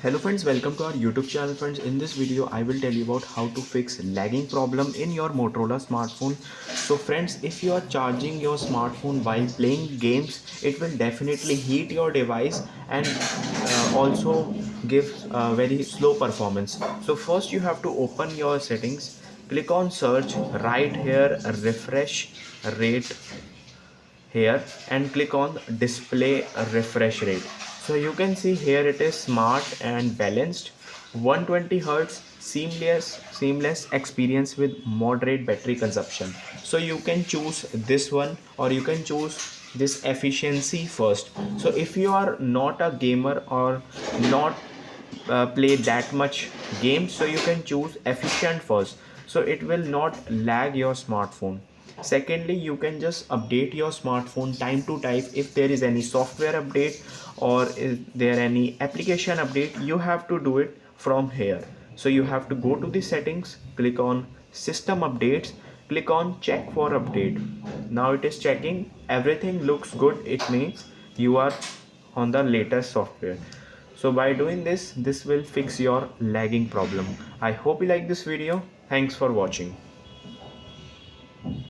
Hello friends, welcome to our YouTube channel friends. In this video I will tell you about how to fix lagging problem in your Motorola smartphone. So friends, if you are charging your smartphone while playing games, it will definitely heat your device and also give very slow performance. So first you have to open your settings, click on search, right here refresh rate here and click on display refresh rate. So you can see here it is smart and balanced, 120 hertz, seamless experience with moderate battery consumption. So you can choose this one or you can choose this efficiency first. So if you are not a gamer or not play that much games, so you can choose efficient first, so it will not lag your smartphone. Secondly, you can just update your smartphone time to time. If there is any software update or is there any application update, you have to do it from here. So you have to go to the settings, click on system updates, click on check for update. Now it is checking, everything looks good, it means you are on the latest software. So by doing this will fix your lagging problem. I hope you like this video. Thanks for watching.